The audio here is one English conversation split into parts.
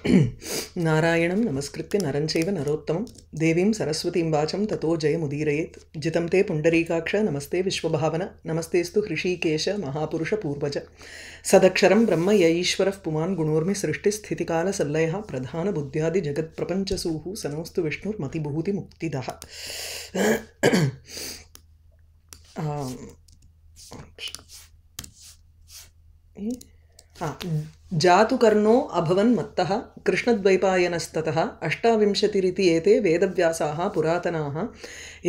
नारायणं नमस्कृत्य नरं चैव नरोत्तमं देवीं सरस्वतीं वाचं ततो जयमुदीरयेत् जितं ते पुण्डरीकाक्ष नमस्ते विश्वभावन नमस्तेस्तु हृषीकेश महापुरुषपूर्वज सदक्षरं ब्रह्म य ईश्वरः पुमान् गुणोर्मि सृष्टिस्थितिकालसल्लयः प्रधानबुद्ध्यादिजगत्प्रपञ्चसूः सनोऽस्तु विष्णुर्मतिभूतिमुक्तिदः जातुकर्णो अभवन् मत्तः कृष्णद्वैपायनस्ततः अष्टाविंशतिरिति एते वेदव्यासाः पुरातनाः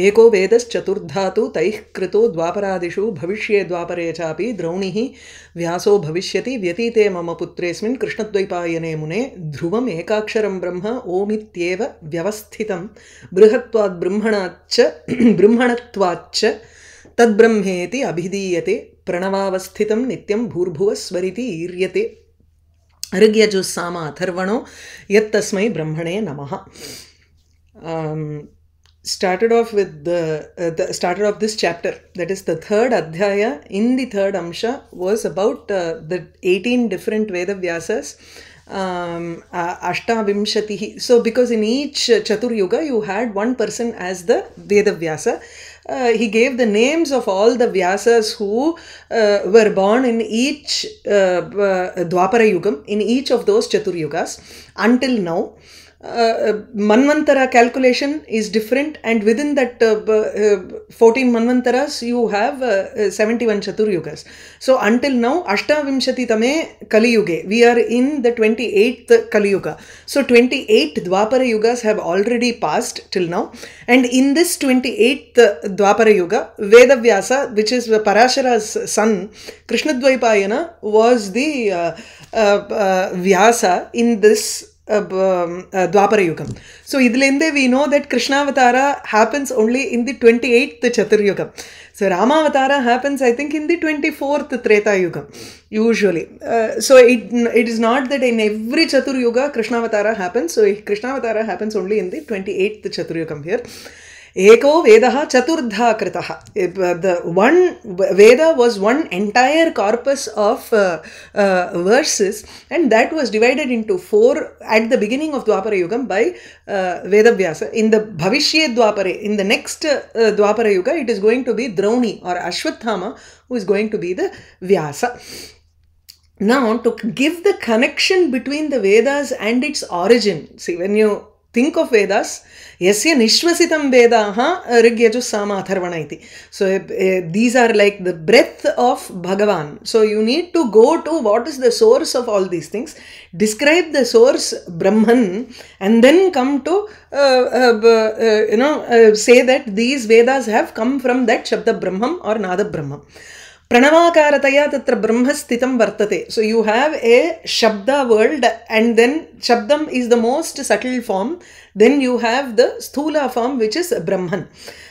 एको वेदश्चतुर्धातु तैः कृतो द्वापरादिषु भविष्ये द्वापरे चापि द्रौणिः व्यासो भविष्यति व्यतीते मम पुत्रेऽस्मिन् कृष्णद्वैपायने मुने ध्रुवम् एकाक्षरं ब्रह्म ओमित्येव व्यवस्थितं बृहत्वात् ब्रह्मणत्वाच्च तद्ब्रह्मेति अभिधीयते प्रणवावस्थितं नित्यं भूर्भुवस्वरिति ईर्यते ऋग्यजुस्साम अथर्वणो यत्तस्मै ब्रह्मणे नमः. Started off with started off this chapter, that is the third adhyaya. In the third amsha was about the 18 different Vedavyasas, Ashtavimshatihi. So because in each Chatur Yuga you had one person as the Vedavyasa. He gave the names of all the Vyasas who were born in each Dwapara Yugam, in each of those Chatur Yugas until now. Manvantara calculation is different, and within that 14 Manvantaras you have 71 Chatur Yugas. So until now, Ashtavimshati Tame Kali Yuge, we are in the 28th Kali Yuga. So 28 Dwapara Yugas have already passed till now, and in this 28th Dwapara Yuga, Vedavyasa, which is Parashara's son, Krishnadvaipayana, was the Vyasa in this Dwapara Yugam. So idilende we know that Krishnavatara happens only in the 28th Chatur Yugam. So Ramavatara happens, I think, in the 24th Treta Yugam usually. So it is not that in every Chatur Yuga Krishnavatara happens. So Krishnavatara happens only in the 28th Chatur Yugam here. Eko Vedaha Chaturdha Kritaha. The one Veda was one entire corpus of verses, and that was divided into 4 at the beginning of Dwapara Yugam by Vedavyasa. In the Bhavishye Dwapare, in the next Dwapara Yuga, it is going to be Drauni or Ashwathama who is going to be the Vyasa. Now, to give the connection between the Vedas and its origin, see, when you think of Vedas, yasya nishvasitam vedaha rigyajusama atharvana iti. So these are like the breath of Bhagavan. So you need to go to what is the source of all these things, describe the source Brahman, and then come to say that these Vedas have come from that Shabda Brahmam or Nada Brahmam. Pranavakarataya tatra brahma sthitam vartate. So you have a Shabda world, and then Shabdam is the most subtle form. Then you have the Sthula form, which is Brahman.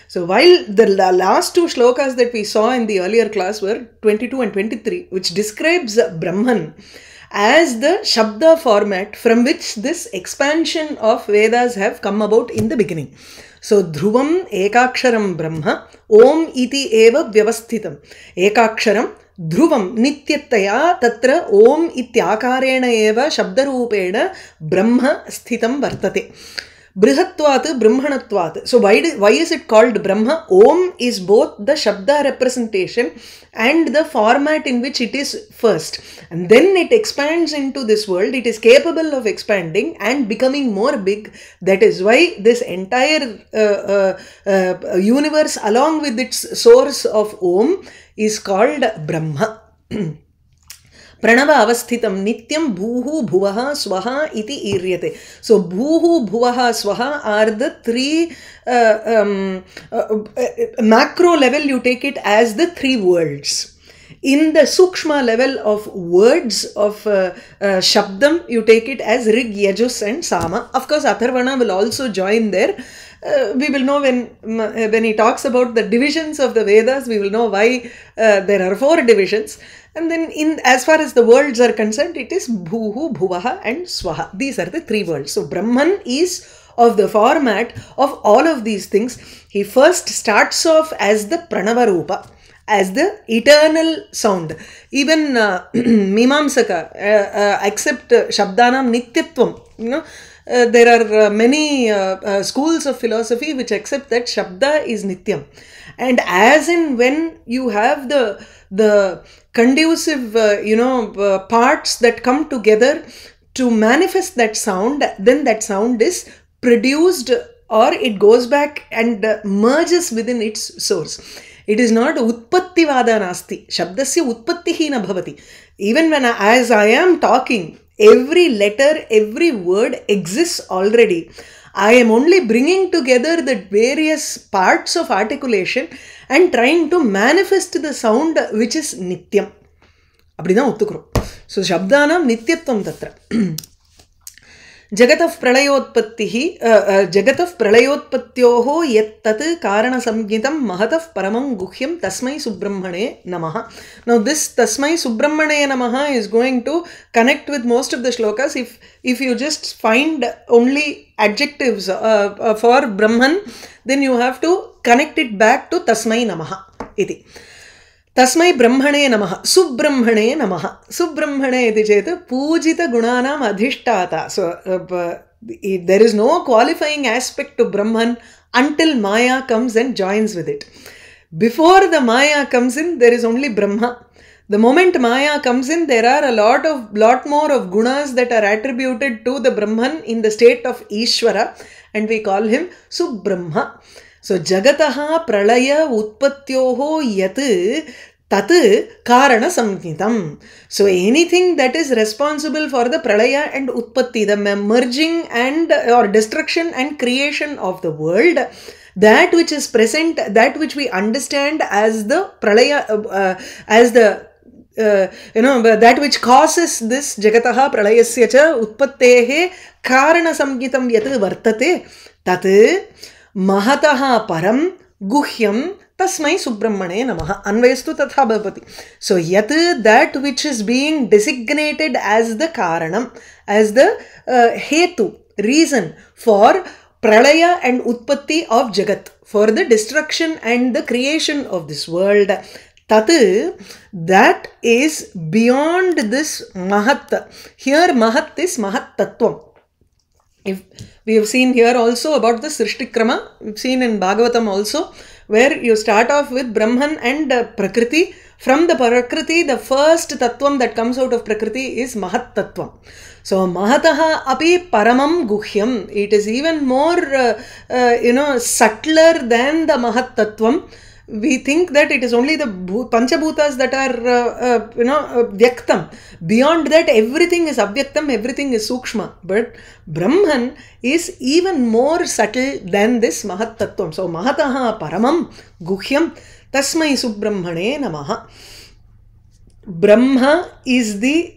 So while the last 2 shlokas that we saw in the earlier class were 22 and 23, which describes Brahman as the Shabda format from which this expansion of Vedas have come about in the beginning. So Dhruvam Ekaksharam Brahma Om iti eva vyavasthitam. Ekaksharam Dhruvam Nityataya Tatra Om ityakarena eva Shabdarupena Brahma Sthitam Vartate. Brihatvat Brahmanatvat. So why is it called Brahma? Om is both the Shabda representation and the format in which it is first. And then it expands into this world. It is capable of expanding and becoming more big. That is why this entire universe, along with its source of Om, is called Brahma. Pranava avasthitam nityam bhuhu bhuvaha swaha iti iryate. So bhuhu bhuvaha swaha are the 3 macro level, you take it as the 3 worlds. In the Sukshma level of words of Shabdam, you take it as Rig, Yajus and Sama. Of course, Atharvana will also join there. We will know when he talks about the divisions of the Vedas, we will know why there are 4 divisions. And then as far as the worlds are concerned, it is Bhuhu, Bhuvaha and Swaha. These are the 3 worlds. So Brahman is of the format of all of these things. He first starts off as the Pranava Rupa, as the eternal sound. Even Mimamsaka accept Shabdanam Nityatvam there are many schools of philosophy which accept that Shabda is Nityam. And as in when you have the conducive, parts that come together to manifest that sound, then that sound is produced or it goes back and merges within its source. It is not utpatti vada nasti. Shabdasya utpattihi na bhavati. Even when as I am talking, every letter, every word exists already. I am only bringing together the various parts of articulation and trying to manifest the sound which is nityam. அப்படிதான் ஒத்துக்கிறோம். So shabdanam nityatvam tatra. जगतः प्रलयोत्पत्त्योः यत्तत् कारणसंज्ञितं महतः परमं गुह्यं तस्मै सुब्रह्मणे नमः. Now this tasmai subramane namaha is going to connect with most of the shlokas. If you just find only adjectives for Brahman, then you have to connect it back to tasmai namaha iti. तस्मै ब्रह्मणे नमः सुब्रह्मणे नमः सुब्रह्मणे इति चेत् पूजित गुणानाम् अधिष्ठाता. So there is no qualifying aspect to Brahman until Maya comes and joins with it. Before the Maya comes in, there is only Brahma. The moment Maya comes in, there are a lot more of gunas that are attributed to the Brahman in the state of Ishvara, and we call him Subrahma. So jagataha pralaya utpattyoho yat tat karana samhitam. So anything that is responsible for the pralaya and utpatti, the merging and or destruction and creation of the world, that which is present, that which we understand as the pralaya, as the that which causes this jagataha pralayasya cha utpattehe karana samhitam yat vartate tat महतः परम गुह्यम तस्मै सुब्रह्मणे नमः. अन्वयस्तु तथा भवति. So yat, that which is being designated as the karanam, as the hetu, reason for pralaya and utpatti of jagat, for the destruction and the creation of this world. Tat, that is beyond this mahat. Here mahat is mahat tattvam. If we have seen here also about the Srishtikrama, we've seen in Bhagavatam also, where you start off with Brahman and Prakriti. From the Prakriti, the first tattvam that comes out of Prakriti is Mahat Tattvam. So Mahataha api paramam guhyam. It is even more, subtler than the Mahat Tattvam. We think that it is only the Panchabhutas that are, Vyaktam. Beyond that, everything is Avyaktam, everything is Sukshma. But Brahman is even more subtle than this Mahat Tattvam. So, Mahataha Paramam Guhyam Tasmai Subrahmane Namaha. Brahma is the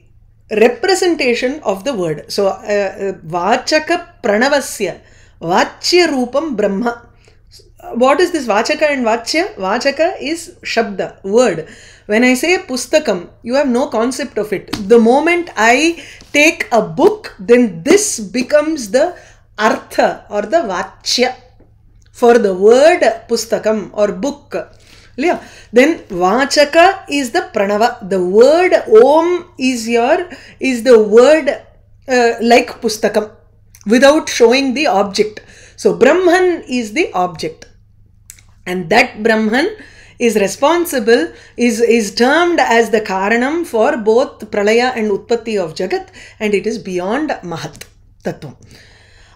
representation of the word. So, Vachaka Pranavasya, Vachya Rupam Brahma. What is this Vachaka and Vachya? Vachaka is Shabda, word. When I say Pustakam, you have no concept of it. The moment I take a book, then this becomes the Artha or the Vachya for the word Pustakam or book. Then Vachaka is the Pranava. The word Om is the word like Pustakam without showing the object. So Brahman is the object. And that Brahman is responsible, is termed as the Karanam for both Pralaya and Utpatti of Jagat, and it is beyond Mahat Tattvam.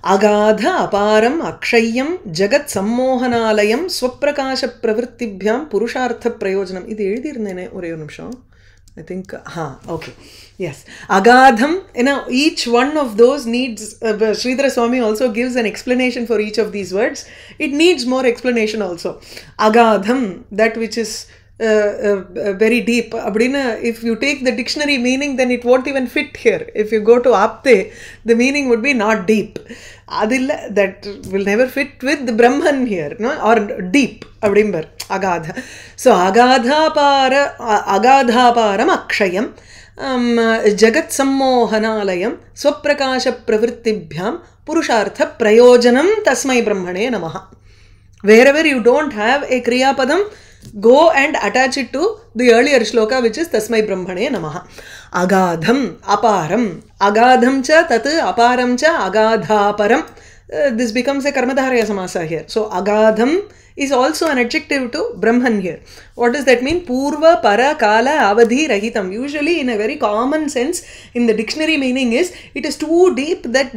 Agadha aparam akshayam jagat sammohanalayam swaprakasha pravrittibhyam purushartha prayojanam. Idu ezhudirundene ore nimisham. I think, okay. Yes. Agadham, each one of those needs, Sridhara Swami also gives an explanation for each of these words. It needs more explanation also. Agadham, that which is very deep. If you take the dictionary meaning, then it won't even fit here. If you go to Apte, the meaning would be not deep. Adilla, that will never fit with the Brahman here, no? Or deep. Agadha. So agadhaparam akshayam jagat sammohanalayam swaprakasha pravrittibhyam purushartha prayojanam tasmai brahmane namaha. Wherever you don't have a kriya padam, Go and attach it to the earlier shloka, which is Tasmai Brahmane Namaha. Agadham, aparam. Agadham cha tat, aparam cha agadhaparam. This becomes a karmadharaya samasa here. So agadham is also an adjective to Brahman here. What does that mean? Purva, para, kala, avadhi, rahitam. Usually in a very common sense, in the dictionary meaning is, it is too deep that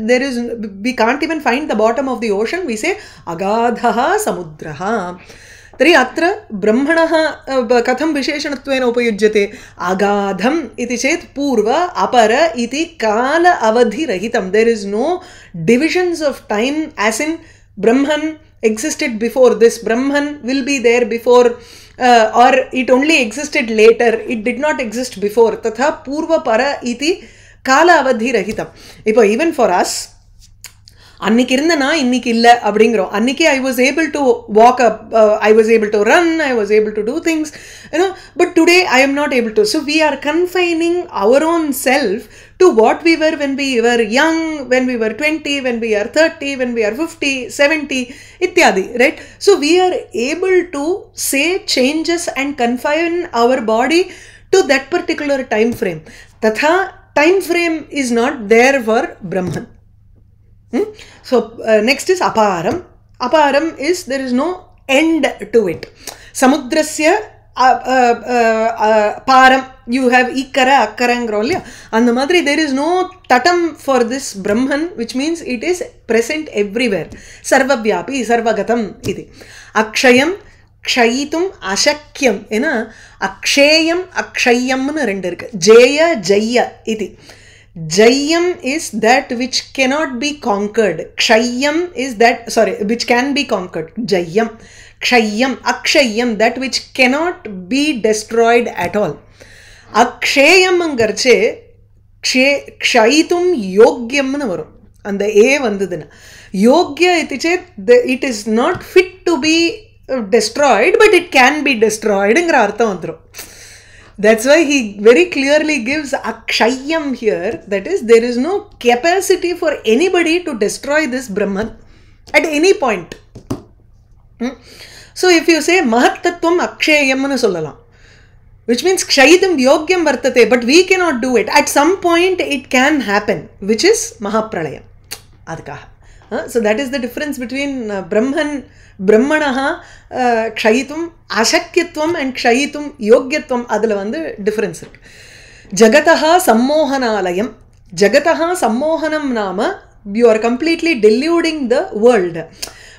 we can't even find the bottom of the ocean. We say agadhaha samudraha. तरी अत्र ब्रह्मणः कथं विशेषणत्वेन उपयुज्यते अगाधम् इति चेत् पूर्व अपर इति काल अवधिरहितं. There is no divisions of time as in Brahman existed before this, Brahman will be there before, or it only existed later, it did not exist before. तथा पूर्व पर इति काल अवधिरहितं. இப்போ even for us, அன்னைக்கு இருந்த நான் இன்னைக்கு இல்லை அப்படிங்கிறோம். அன்னைக்கு I was able to walk up, I was able to run, I was able to do things, but today I am not able to. So we are confining our own self to what we were when we were young, when we were 20, when we are 30, when we are 50, 70, ityadi, right? So we are able to say changes and confine our body to that particular time frame. Tatha time frame is not there for Brahman. So next is aparam. Aparam is there is no end to it. Samudrasya param, you have ikara akkarangrolya, and the madri there is no tatam for this Brahman, which means it is present everywhere. Sarvavyapi, sarvagatam iti. Akshayam, kshayitum, ashakyam. Ena akshayam, akshayam nu rendu irukku. Jaya, jaya iti. Jayam is that which cannot be conquered. Kshayam is that, sorry, which can be conquered. Jayam. Kshayam, akshayam, that which cannot be destroyed at all. Akshayam angarche, kshayitum yogyam nu varum. And the A vandudina. Yogya iti chet, it is not fit to be destroyed, but it can be destroyed. Ingra artham vandrum. That's why he very clearly gives akshayam here, that is, there is no capacity for anybody to destroy this Brahman at any point. So if you say mahattattvam akshayam nu sollalam, which means kshayitam yogyam vartate, but we cannot do it. At some point it can happen, which is mahapralayam. Adakaha. So that is the difference between Brahmanaha kshayitum ashakyatvam and kshayitum yogyatvam. Adala vandu difference irukku. Jagataha sammohanalayam. Jagataha sammohanam nama, you are completely deluding the world.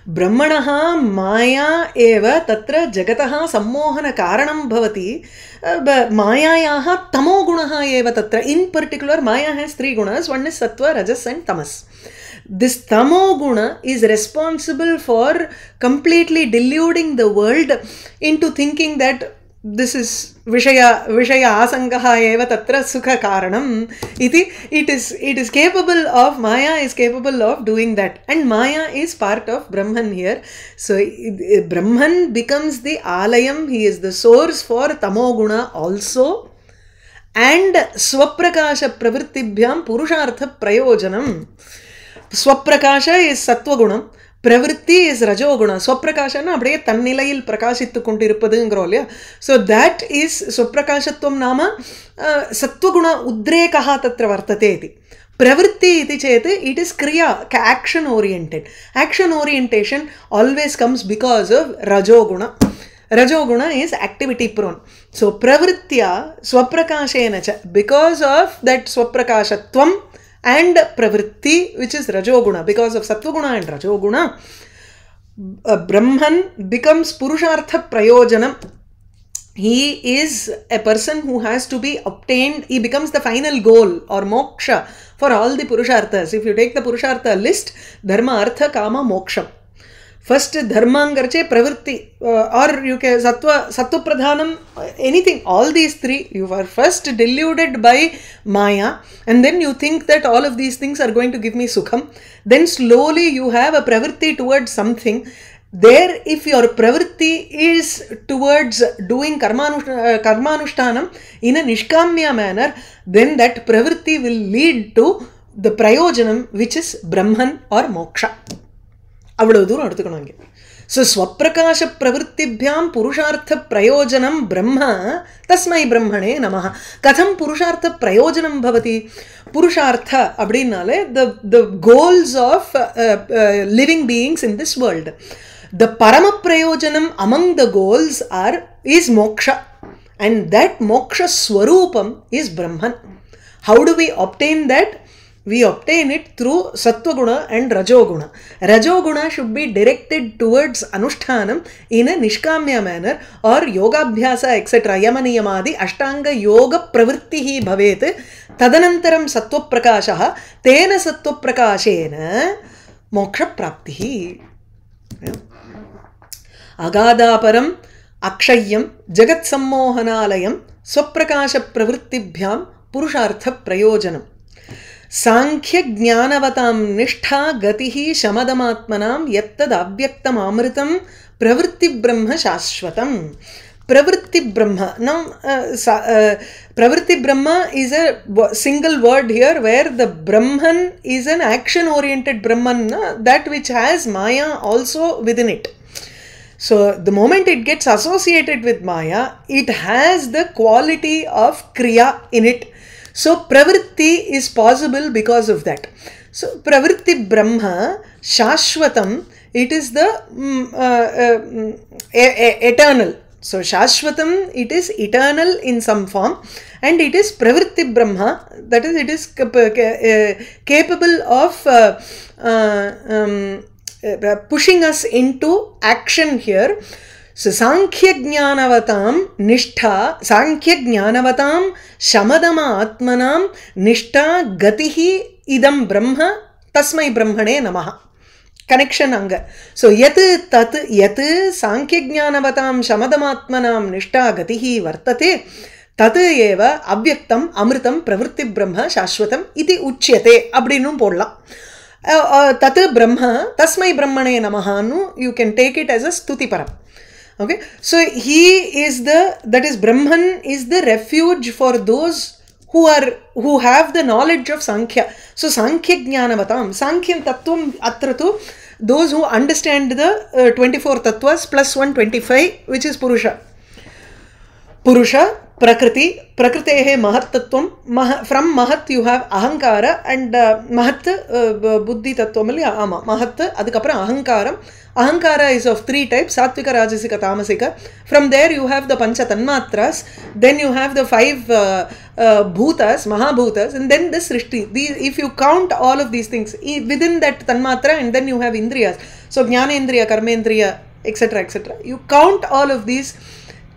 Brahmanaha maya eva tatra jagataha sammohana karanam bhavati. Mayayaha tamo gunaha eva tatra. In particular, Maya has three gunas. One is sattva, rajas and tamas. This tamo guna is responsible for completely deluding the world into thinking that this is vishaya asangaha eva tatra sukha karanam iti. It is capable of, Maya is capable of doing that, and Maya is part of Brahman here. So Brahman becomes the alayam, he is the source for tamo guna also, and swaprakasha pravrittibhyam purushartha prayojanam. Swaprakasha is sattvagunam, pravritti is rajoguna. Swaprakasha na அப்படியே தன்னிலையில் பிரகாசித்துக் கொண்டிருப்பதுங்கிறோம் இல்லையா. So that is swaprakashatvam nama sattwaguna udrekaha tatra vartate iti. Pravritti iti chet, it is kriya, action oriented. Action orientation always comes because of rajoguna. Rajoguna is activity prone. So pravritya swaprakashena cha, because of that swaprakashatvam and pravritti, which is rajoguna, because of sattvaguna and rajoguna, Brahman becomes purushartha prayojanam. He is a person who has to be obtained, he becomes the final goal or moksha for all the purusharthas. If you take the purushartha list, dharma, artha, kama, moksham. First dharmangarche pravritti, or you can sattva pradhanam, anything, all these three, you are first deluded by Maya, and then you think that all of these things are going to give me sukham. Then slowly you have a pravritti towards something. There, if your pravritti is towards doing karmanushtanam in a nishkamya manner, then that pravritti will lead to the prayojanam, which is Brahman or moksha. அவ்வளவு தூரம் எடுத்துக்கணும் இங்கே. So Swaprakasha Pravrtibhyam Purushartha Prayojanam Brahma Tasmai Brahmane Namaha. Katham Purushartha Prayojanam Bhavati. Purushartha அப்படினாலே the goals of living beings in this world. The Parama Prayojanam among the goals is moksha, and that moksha swarupam is Brahman. How do we obtain that? We obtain it through Sattva-guna and Rajoguna. Rajoguna should be directed towards Anushtanam in a Nishkamya manner or Yoga-abhyasa etc. Yamaniyamadi Ashtanga Yoga Pravrittihi Bhavet Tadanantaram Sattva-prakashaha Tena Sattva-prakashena Moksha Praptihi. Agadaparam Akshayam Jagat Sammohanalayam Swaprakasha Pravrittibhyam Purushartha Prayojanam. Sankhya Jnanavatam Nishtha Gatihi Shamadamatmanam Yattad Abhyaktam Amritam Pravritti Brahma Shashvatam. Pravritti Brahma. Now, Pravritti Brahma is a single word here where the Brahman is an action-oriented Brahman, that which has Maya also within it. So, the moment it gets associated with Maya, it has the quality of Kriya in it. So, Pravritti is possible because of that. So, Pravritti Brahma, Shashvatam, it is the eternal. So, Shashvatam, it is eternal in some form, and it is Pravritti Brahma, that is, it is capable of pushing us into action here. So, Sankhya Jnanavatam Nishtha, Sankhya Jnanavatam Shamadama Atmanam Nishtha Gatihi Idam Brahma Tasmai Brahmane Namaha. Connection anga. So, Yat Tat Yat Sankhya Jnanavatam Shamadamatmanam Nishtha Gatihi Vartate Tat Eva Abhyaktam Amritam Pravritti Brahma Shashvatam Iti Uchyate Abdinum Podla. Tat Brahma Tasmai Brahmane Namaha. You can take it as a Stuti Param. Okay, so he is that is Brahman is the refuge for those who have the knowledge of Sankhya. So Sankhya Jnanavatam, Sankhya Tattvam Atratu, those who understand the 24 Tattvas plus 125, which is Purusha. Purusha, Prakriti, Prakritehe Mahat Tattvam, from Mahat you have Ahankara and Mahat Buddhi Tattvam, Mahat, adukapra Ahankaram. Ahankara is of 3 types, Sattvika, Rajasika, Tamasika. From there you have the Pancha Tanmatras, then you have the 5 Bhutas, Mahabhutas, and then the Srishti. If you count all of these things within that Tanmatra, and then you have Indriyas. So Jnanendriya, Karmendriya, etc. etc. You count all of these.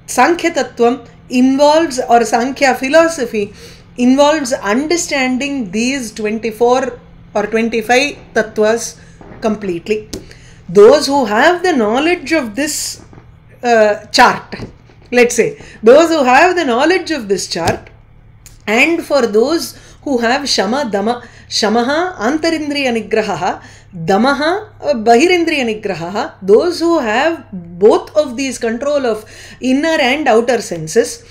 Sankhya Tattvam involves, or Sankhya philosophy involves understanding these 24 or 25 Tattvas completely. Those who have the knowledge of this chart, let's say, those who have the knowledge of this chart, and for those who have Shama, Dama, Shamaha, Antarindriya Nigraha, Damaha, Bahirindriya Nigraha, those who have both of these control of inner and outer senses,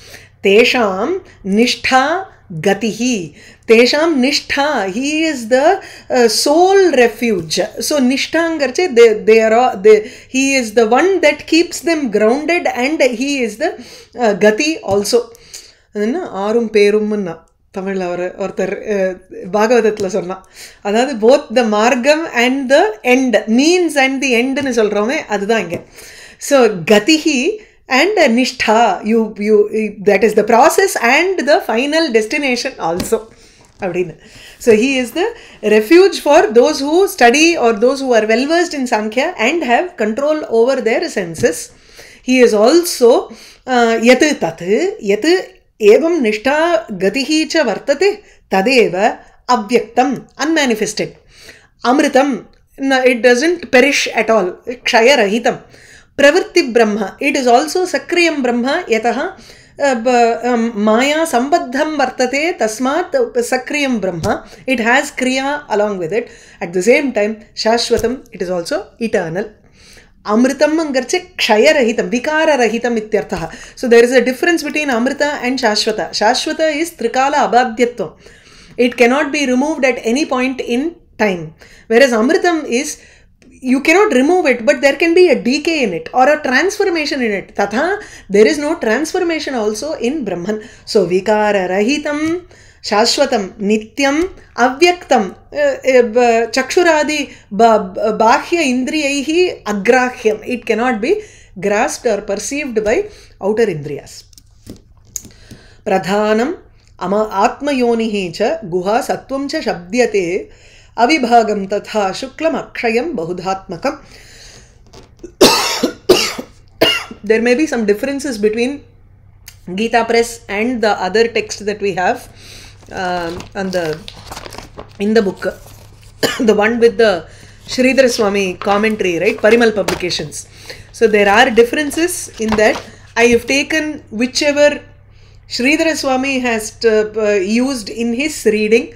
Tesham Nishtha Gatihi. Tesham Nishtha, he is the sole refuge. So Nishthangarche, he is the one that keeps them grounded, and he is the Gati also. Arum Perumna தமிழில் ஒருத்தர் பாகவதத்தில் சொன்னான், அதாவது both the மார்க்கம் and the end, means and the எண்டுன்னு சொல்கிறோமே அதுதான் இங்கே. ஸோ கதிஹி and nishtha, that is the process and the final destination also. So he is the refuge for those who study or those who are well versed in Sankhya and have control over their senses. He is also yat tat yat evam nishtha gatihi cha vartate tadeva avyaktam, unmanifested. Amritam, it doesn't perish at all. Kshaya rahitam. Pravritti Brahma, it is also Sakriyam Brahma, yataha Maya Sambadham Vartate Tasmat Sakriyam Brahma, it has Kriya along with it. At the same time, Shashvatam, it is also eternal. Amritam angarche Kshaya Rahitam, Vikara Rahitam ityarthaha. So there is a difference between Amrita and Shashvata. Shashvata is Trikala Abhadyatvam. It cannot be removed at any point in time. Whereas Amritam is, you cannot remove it, but there can be a decay in it or a transformation in it. Tatha, there is no transformation also in Brahman. So vikara rahitam shashwatam nityam avyaktam chakshuradi bahya indriyaihi agrahyam. It cannot be grasped or perceived by outer indriyas. Pradhanam atmayonihi cha guha sattvam cha shabdyate avibhagam tatha shuklam akshayam bahudhatmakam. There may be some differences between Gita Press and the other text that we have in the book, the one with the Sridhar Swami commentary, right? Parimal Publications. So there are differences in that. I have taken whichever Sridhar Swami has used in his reading,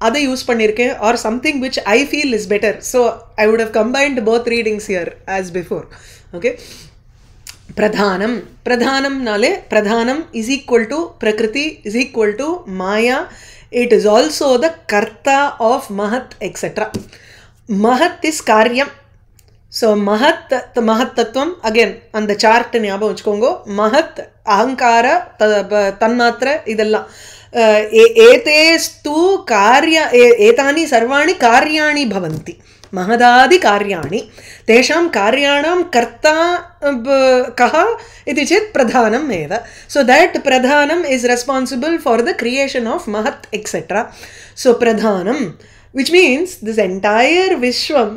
அதை use பண்ணியிருக்கேன், or something which I feel is better. So I would have combined both readings here as before. Okay. பிரதானம், பிரதானம்னாலே பிரதானம் is equal to பிரகிருதி is equal to மாயா. It is also the கர்த்தா of மஹத் etcetera. மஹத் is காரியம். So மஹத் தத்துவம் அகேன் அந்த சார்ட் ஞாபகம் வச்சுக்கோங்க. மஹத் அகங்கார தன்மாத்திர இதெல்லாம் एतेस्तु कार्य एतानि सर्वाणि कार्याणि भवन्ति. महदादि कार्याणि, तेषां कार्याणां कर्ता कः इति चेत् प्रधानम् एव. सो दैट प्रधानम् is responsible for the creation of महत् एक्सेट्रा. सो प्रधानम्, which means this entire vishwam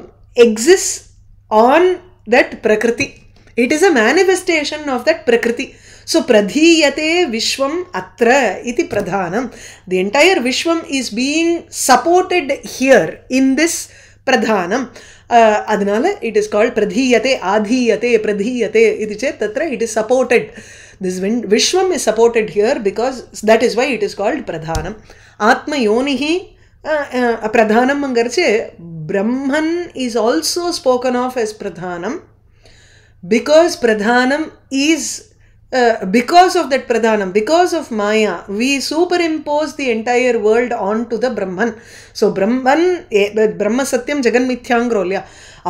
exists on that prakriti. It is a manifestation of that prakriti. So pradhiyate vishwam atra iti pradhanam. The entire vishwam is being supported here in this pradhanam. Adnala it is called pradhiyate, adhiyate, pradhiyate iti chet tatra it is supported. This vishwam is supported here because that is why it is called pradhanam. Atma yonihi pradhanam angarche Brahman is also spoken of as pradhanam because pradhanam is because of that pradhanam, because of maya, we superimpose the entire world onto the Brahman. So Brahman, Brahma Satyam Jagan Mithyangro.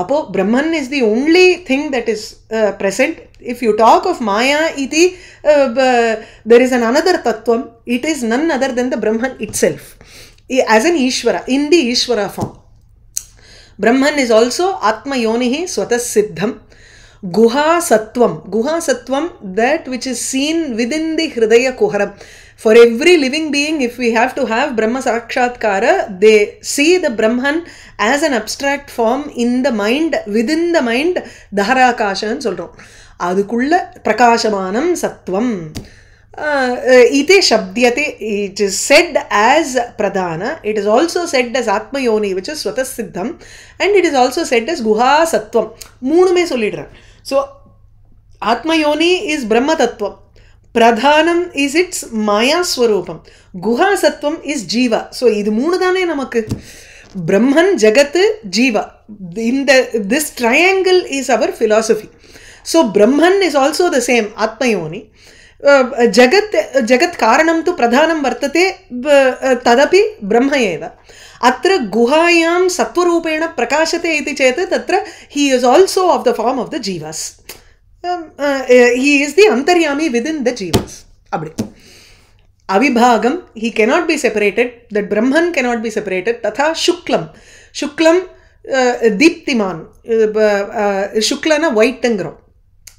Apo Brahman is the only thing that is present. If you talk of maya iti, there is another tattvam. It is none other than the Brahman itself as an Ishvara, in the Ishvara form. Brahman is also Atma Yonihi Swatas Siddham. Guha Sattvam. Guha Sattvam, that which is seen within the Hridaya Kuharam. For every living being, if we have to have Brahma Sakshatkara, they see the Brahman as an abstract form in the mind, within the mind, Dharakasha and solrom. Adukulla Prakashamanam Sattvam. Ite Shabdyate, it is said as Pradhana. It is also said as Atma Yoni, which is Swatas Siddham, and it is also said as Guha Sattvam. Moonume sollidran. So Atma Yoni is Brahma Tattvam. Pradhanam is its Maya Swarupam. Guha Sattvam is Jiva. So idu moonu thane namakku. Brahman, Jagat, Jiva. In this triangle is our philosophy. So Brahman is also the same, Atma Yoni. Jagat karanam tu pradhanam vartate tadapi Brahma eva. Atra guhayam sattvarupena prakashate iti cheta tatra he is also of the form of the jivas. He is the antaryami within the jivas. Abdi. Avibhagam, he cannot be separated. That Brahman cannot be separated. Tatha shuklam. Shuklam deeptiman. Shuklana white angro.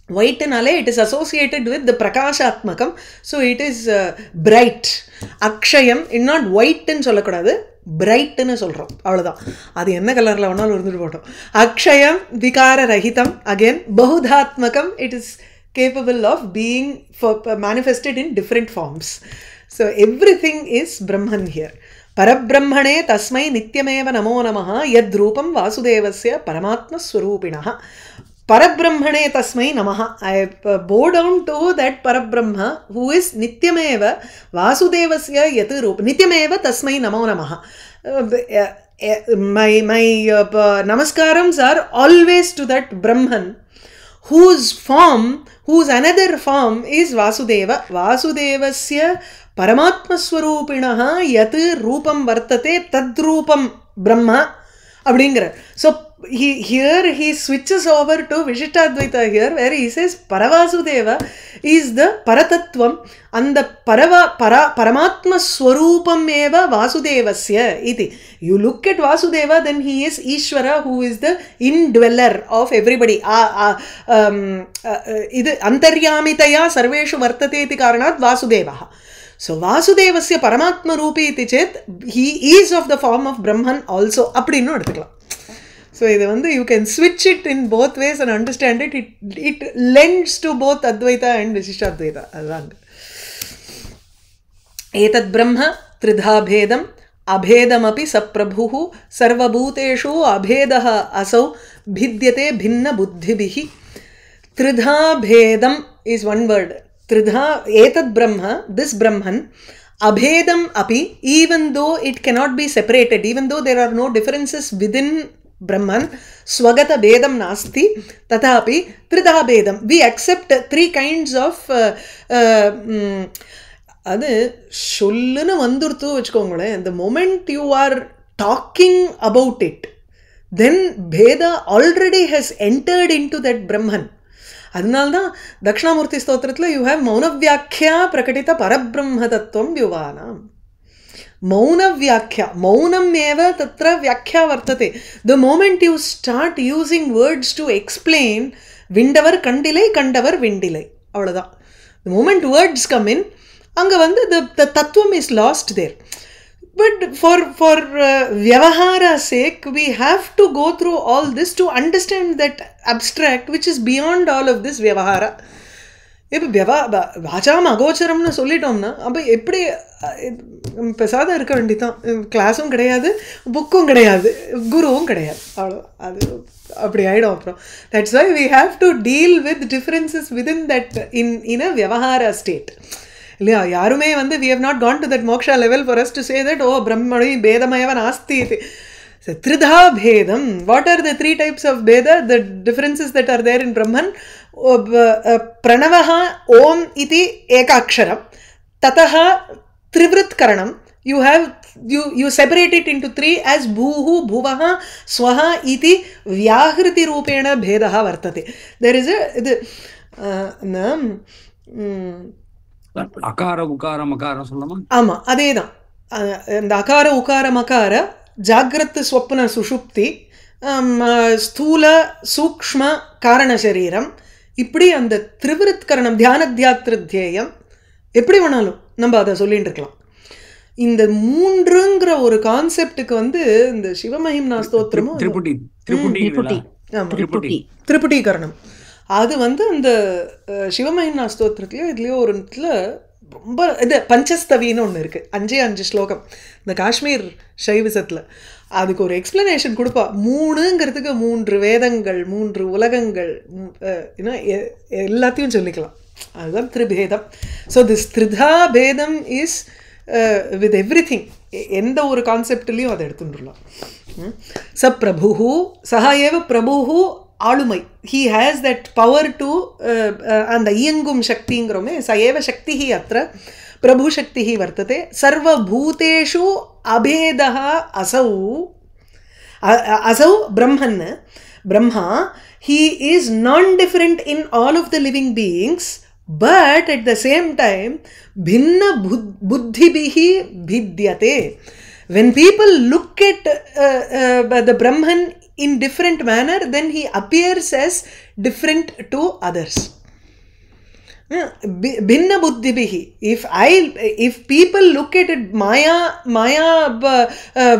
White nale it is associated with the prakashatmakam. So it is bright. Akshayam, it not white nu sollakudadu, bright nu solrom. Avladhaan. Adu enna color la vannal irundhu potom. Akshayam vikara rahitam, again bahudhatmakam, it is capable of being manifested in different forms. So everything is Brahman here. Parabrahmane tasmai nityameva namo namaha yad rupam vasudevasya paramatma swarupinah. Parabrahmane tasmai namaha. I bow down to that Parabrahma who is Nityameva Vasudevasya Yat Rupa. Nityameva tasmai namo namaha. My namaskarams are always to that Brahman whose another form is Vasudeva. Vasudevasya Paramatma Swarupinaha Yat Rupam Vartate Tad Rupam Brahma. அப்படிங்கிற. So he switches over to Vishishtadvaita here, where he says Paravasudeva is the Paratattvam, and the Paramatma Swarupam eva Vasudevasya iti. You look at Vasudeva, then he is Ishvara, who is the indweller of everybody. Idu Antaryamitaya Sarveshu Vartate iti Karanat Vasudevaha. So Vasudevasya Paramatma Rupi iti chet, he is of the form of Brahman also. Appadinu eduthikalam. So you can switch it in both ways and understand it. It lends to both Advaita and Vishishtadvaita. Etad Brahma Tridha Bhedam Abhedamapi Saprabhuhu Sarvabhuteshu Abhedaha Asau Bhidyate Bhinna Buddhibhihi. Tridha Bhedam is one word. Tridha, Etad Brahma, this Brahman, Abhedam Api, even though it cannot be separated, even though there are no differences within Brahman, Swagata Bedam Nasti, Tatapi, Tridha Bedam. We accept three kinds of அது சொல்லுன்னு வந்துருத்து வச்சுக்கோங்களேன். The moment you are talking about it, then Bheda already has entered into that Brahman. அதனால்தான் Dakshinamurthy ஸ்தோத்திரத்தில் you have மௌனவியாக்கியா பிரகடித பரபிரம்ம தத்துவம் யுவானாம். மௌனவியாக்கியா, மௌனம் ஏவ தத்ர வியாக்கியா வர்த்ததே. The moment you start using words to explain, விண்டவர் கண்டிலை கண்டவர் விண்டிலை, அவ்வளோதான். The moment words come in, அங்கே the தத்துவம் is lost there. But for vyavahara sake, we have to go through all this to understand that abstract which is beyond all of this vyavahara. இப்போ வாச்சாம அகோச்சரம்னு சொல்லிட்டோம்னா அப்போ எப்படி பெசாத இருக்க வேண்டிதான். கிளாஸும் கிடையாது, புக்கும் கிடையாது, குருவும் கிடையாது, அவ்வளோ. அது அப்படி ஆகிடும் அப்புறம். That's why we have to deal with differences within that in a வியவஹார ஸ்டேட் இல்லையா. யாருமே we have not gone to that moksha level for us to say that oh brahmani bedamaya nasti iti. So tridha bhedam, what are the three types of beda, the differences that are there in Brahman? Pranavaha om iti ekaksharam, tataha trivrit karanam. You separate it into three as bhuhu bhuvaha swaha iti vyahriti rupena bhedaha vartate. There is அகார உகார மகாரம் சொல்லலாமா? ஆமா, அதேதான். இந்த அகார உகார மகார ஜாகிரத் ஸ்வப்ன சுஷுப்தி ஸ்தூல சூக்ஷ்ம காரண சரீரம், இப்படி அந்த திரிவிருத்கரணம் தியானத்யாத்ருத்யேயம் எப்படி வேணாலும் நம்ம அதை சொல்லிட்டு இருக்கலாம். இந்த மூன்றுங்கிற ஒரு கான்செப்டுக்கு இந்த சிவமஹிம்னா ஸ்தோத்திரமும் திரிபுட்டீகரணம் அது அந்த சிவமஹிம்னா ஸ்தோத்திரத்துலையோ இதுலேயோ ஒரு இடத்துல ரொம்ப இது பஞ்சஸ்தவின்னு ஒன்று இருக்குது, 5 ஸ்லோகம் இந்த காஷ்மீர் சைவிசத்தில். அதுக்கு ஒரு எக்ஸ்பிளனேஷன் கொடுப்பா. 3ங்கிறதுக்கு 3 வேதங்கள், 3 உலகங்கள், எல்லாத்தையும் சொல்லிக்கலாம். அதுதான் திரிபேதம். ஸோ திஸ் த்ரிதா பேதம் இஸ் வித் எவ்ரி திங். எந்த ஒரு கான்செப்ட்லேயும் அதை எடுத்துட்டுலாம். ச பிரபு சஹா ஏவ பிரபு ஆளுமை. he has that power to அந்த இயங்கும் சக்திங்கிறோமே, ச ஏவ சக்தி அத்திர பிரபு சக்தி வர்த்ததே. சர்வபூதேஷு அபேதः असौ ब्रह्मन् Brahma. He is non-different in all of the living beings, but at the same time bhinna buddhibhihi bhidyate. When people look at the Brahman in different manner, then he appears as different to others. Bhinna buddhibhihi. If people look at it maya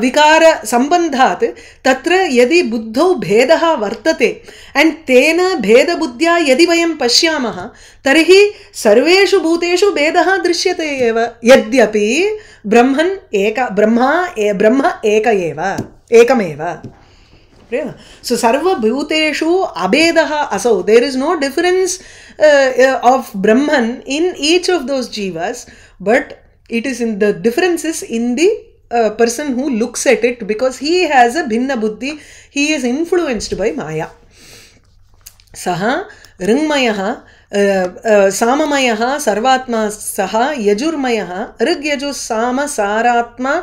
vikara sambandhat, tatra yadi buddhau bhedaha vartate, and tena bheda buddhya yadi vayam pashyamaha, tarhi sarveshu bhuteshu bhedaha drishyate eva, yadyapi brahman eka brahma eka eva ekameva. So sarva bhuteshu abhedaha asau. There is no difference of Brahman in each of those jivas, but it is in the differences in the person who looks at it, because he has a bhinna buddhi. He is influenced by maya. Saha ringmayaha samamayaha sarvatma saha yajurmayaha rig yajus sama saratma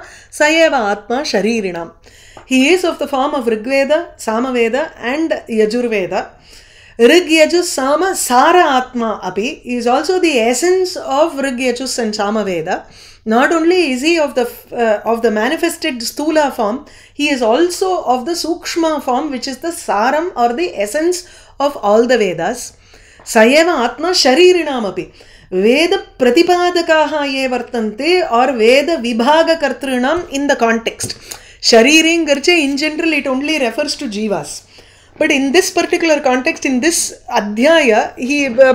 sayeva atma sharirinam. He is of the form of Rigveda, Samaveda and Yajurveda. Rig, Yajus, Sama, Sara Atma api is also the essence of Rig, Yajus and Samaveda. Not only is he of the manifested Stula form, he is also of the Sukshma form, which is the Saram or the essence of all the Vedas. Sayeva Atma Sharirinam api. Veda Pratipadakaha ye vartante or Veda Vibhaga Kartrinam in the context. Shariring garche in general it only refers to Jivas. But in this particular context, in this Adhyaya,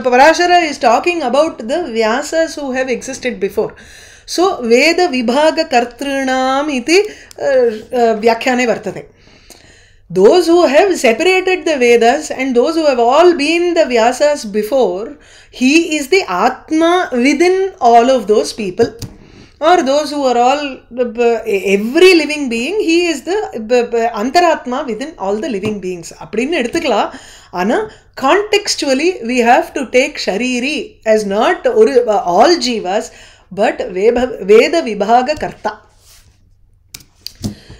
Parashara is talking about the Vyasas who have existed before. So, Veda Vibhaga Kartrinam iti Vyakhyane vartate. Those who have separated the Vedas and those who have all been the Vyasas before, he is the Atma within all of those people. Or those who are all, every living being, he is the Antaratma within all the living beings. Appadinu eduthukala. Ana contextually we have to take Shariri as not all Jivas, but Veda Vibhaga Karta.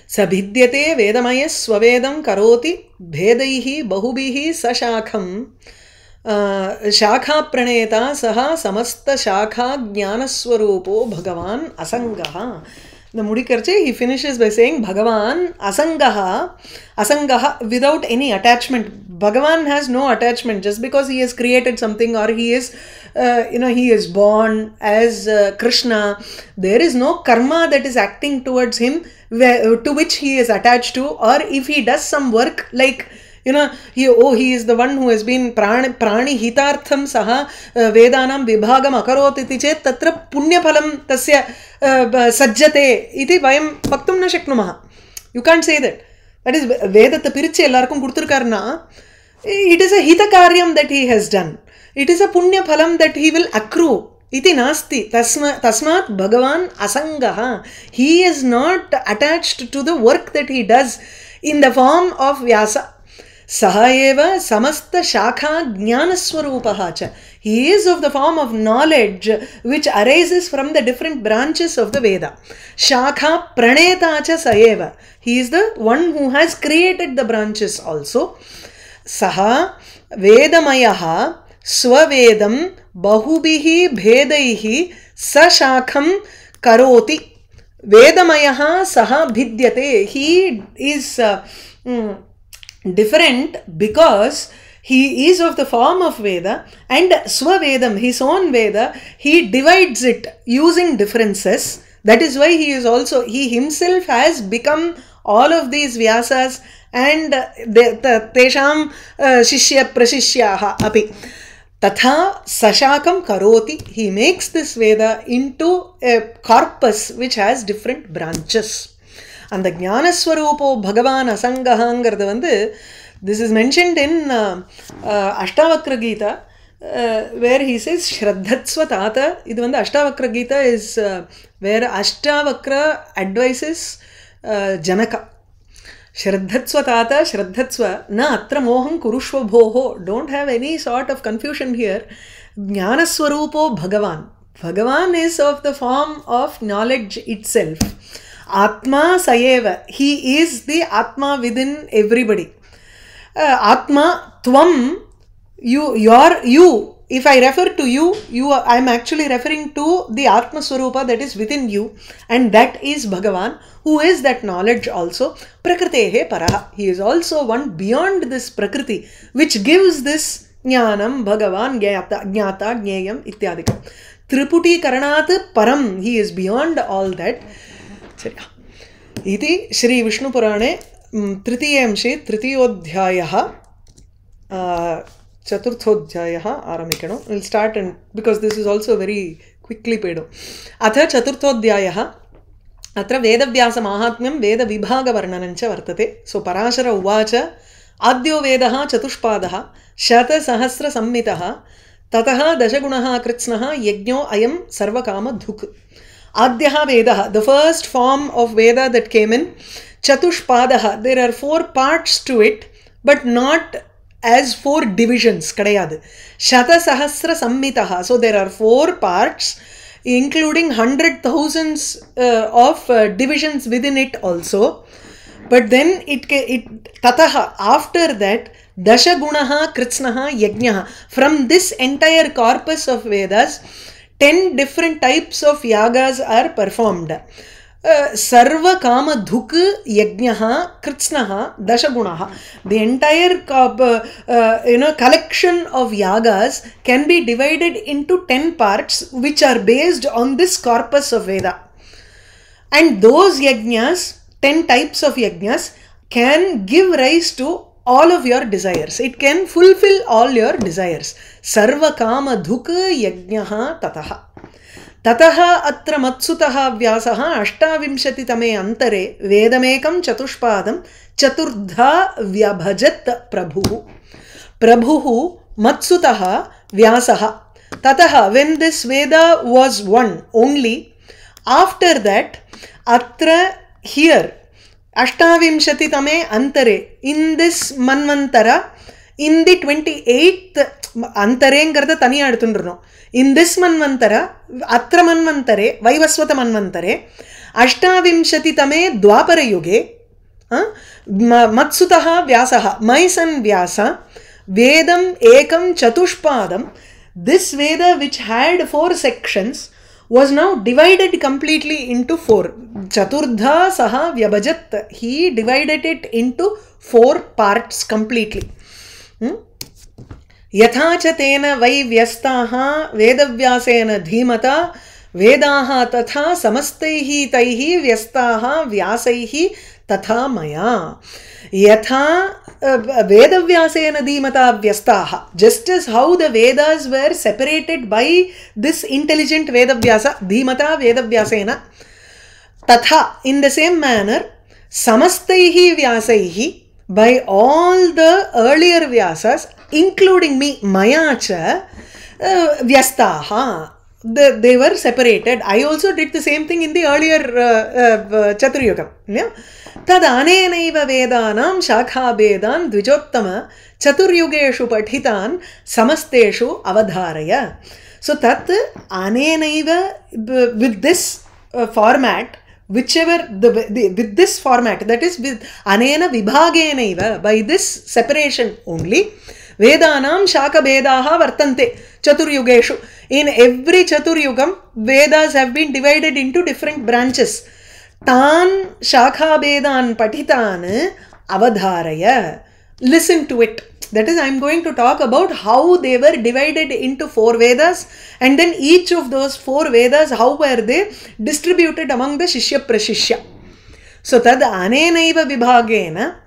Sabhidyate Vedamaya Swavedam Karoti Bhedaihi Bahubihi Sashakham Shakha Praneta Saha Samasta Shakha Jnanaswarupo Bhagavan Asangaha. The Mudikarche, he finishes by saying Bhagavan Asangaha without any attachment. Bhagavan has no attachment just because he has created something or he is he is born as Krishna. There is no karma that is acting towards him to which he is attached to, or if he does some work like he is the one who has been prani hitartham saha vedanam vibhagam akarot iti chet tatra punyaphalam tasya sajjate iti vayam vaktum na shaknumaha. You can't say that. That is Vedatha piriche ellarkum kuduthirkarna, it is a hita karyam that he has done. It is a punya phalam that he will accrue. Iti nasti. Tasmat Bhagavan Asangaha. He is not attached to the work that he does in the form of Vyasa. Sahaeva Samasta Shakha Jnanaswarupaha cha. He is of the form of knowledge which arises from the different branches of the Veda. Shakha Praneta cha Saeva. He is the one who has created the branches also. Saha Vedamayaha Swavedam Bahubihi Bhedaihi Sashakham Karoti. Vedamayaha Saha Bhidyate. He is different because he is of the form of Veda, and Swavedam, his own Veda, he divides it using differences. That is why he himself has become all of these Vyasas and Tesham Shishya Prashishyaha api. Tatha Sashakam Karoti. He makes this Veda into a corpus which has different branches. And the Jnanaswarupo Bhagavan Asangahangarada vandu, this is mentioned in Ashtavakra Gita, where he says Shraddhatsva Tata. Idu vandu Ashtavakra Gita is where Ashtavakra advises Janaka. Shraddhatsva Tata, Shraddhatsva na atra moham kurushva bhoho. Don't have any sort of confusion here. Jnanaswarupo Bhagavan. Bhagavan is of the form of knowledge itself. Atma Sayeva. He is the Atma within everybody. Atma Tvam. You. If I refer to you, I am actually referring to the Atma Swarupa that is within you, and that is Bhagavan, who is that knowledge also. Prakritehe Paraha. He is also one beyond this Prakriti, which gives this Jnanam, Bhagavan, Jnata, Jneyam, Ityadikam. Triputi Karanat Param. He is beyond all that. इति Shri विष्णुपुराणे तृतीयांशे तृतीयोऽध्यायः चतुर्थोऽध्यायः आरम्भिकणो. We'll start and because this is also very quickly pedo. अथ चतुर्थोऽध्यायः. अत्र वेदव्यासमाहात्म्यं वेदविभागवर्णनं च वर्तते. सो पराशर उवाच आद्यो वेदः चतुष्पादः शतसहस्रसंहितः ततः दशगुणः कृत्स्नः यज्ञो अयं सर्वकामधुक्. Adhyaha Vedaha, the first form of Veda that came in, Chatushpadaha, there are 4 parts to it, but not as 4 divisions. Kadayad. Shata Sahasra Samhitaha, so there are 4 parts, including 100,000s of divisions within it also. But then it tataha, after that, dashagunaha kritsnaha yajnaha. From this entire corpus of Vedas, 10 different types of yagas are performed. Sarva kama dhuk yajnaha kritsnaha dashagunaha. The entire collection of yagas can be divided into 10 parts which are based on this corpus of Veda. And those yajnas, 10 types of yajnas, can give rise to all of your desires. It can fulfill all your desires. Sarva kama dhuk yajnaha tataha. Tataha atra matsutaha vyasaha ashtavimshati tame antare vedamekam chatushpadam chaturdha vyabhajat prabhuhu. Prabhuhu matsutaha vyasaha. Tataha, when this Veda was one only, after that, atra, here, ashtavimshati tame antare, in this manvantara, in the 28th antarengarada taniya edutundrnom. In this manvantara, atra manvantare, vaivaswata manvantare, ashtavimshati tame dwapara yuge, matsutaha vyasaha, my son Vyasa, vedam ekam chatushpadam, this Veda which had 4 sections was now divided completely into 4. Chaturdha saha vyabhajat. He divided it into 4 parts completely. Yatha cha tena vai vyastaha vedavyasena dhimata vedaha tatha samastaihi taihi vyastaha vyasaihi tatha maya. Yatha vedavyasena dhimata vyastaha. Just as how the Vedas were separated by this intelligent Vedavyasa, dhimata vedavyasena, tatha, in the same manner, samastaihi vyasaihi, by all the earlier Vyasas, including me, mayacha, vyastaha, they were separated. I also did the same thing in the earlier Chaturyuga. Yeah? Tad anenaiva vedanam shakha vedan dvijottama chaturyugeshu pathitan samasteshu avadharaya. So tat anenaiva, with this format, whichever with this format, that is with anena vibhagenaiva, by this separation only, vedanam shaka vedaha vartante chaturyugeshu. In every chaturyugam, Vedas have been divided into different branches. Tan shakha vedan patitan avadharaya. Listen to it. That is, I am going to talk about how they were divided into 4 Vedas, and then each of those 4 Vedas, how were they distributed among the Shishya Prashishya. So, tad anenaiva vibhagena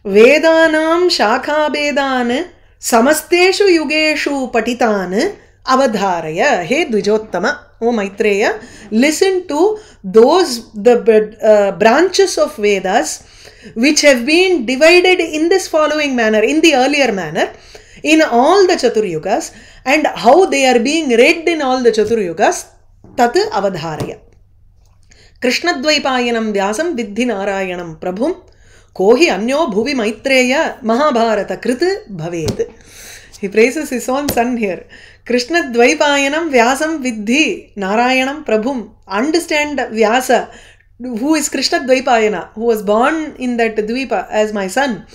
vedanam shakha vedan samasteshu yugeshu patitan avadharaya. He Dvijottama, O Maitreya, listen to those, the branches of Vedas which have been divided in this following manner, in the earlier manner, in all the Chaturyugas, and how they are being read in all the Chaturyugas, tat avadharaya. Krishnadvaipayanam vyasam vidhi narayanam prabhum kohi anyo bhuvi Maitreya mahabharata krit bhavet. He praises his own son here. Krishnadvaipayanam vyasam vidhi narayanam prabhum. Understand Vyasa, who is Krishnadvaipayana, who was born in that Dvipa as my son.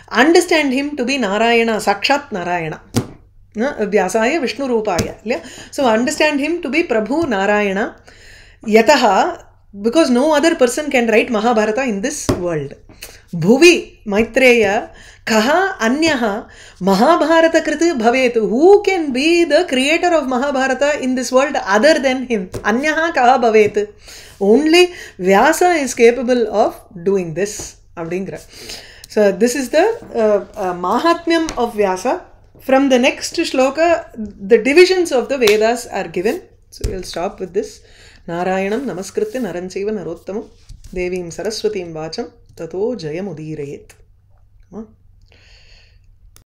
Understand him to be Narayana, Sakshat Narayana. Vyasaya Vishnu Rupaya. So understand him to be Prabhu Narayana. Yataha, because no other person can write Mahabharata in this world. Bhuvi Maitreya kaha anyaha Mahabharata kriti bhavetu. Who can be the creator of Mahabharata in this world other than him? Anyaha kaha bhavetu. Only Vyasa is capable of doing this. So this is the Mahatmyam of Vyasa. From the next shloka, the divisions of the Vedas are given. So we'll stop with this. Narayanam namaskritya naranchaiva narottamam devim saraswatim vacham tato jayam udirayet.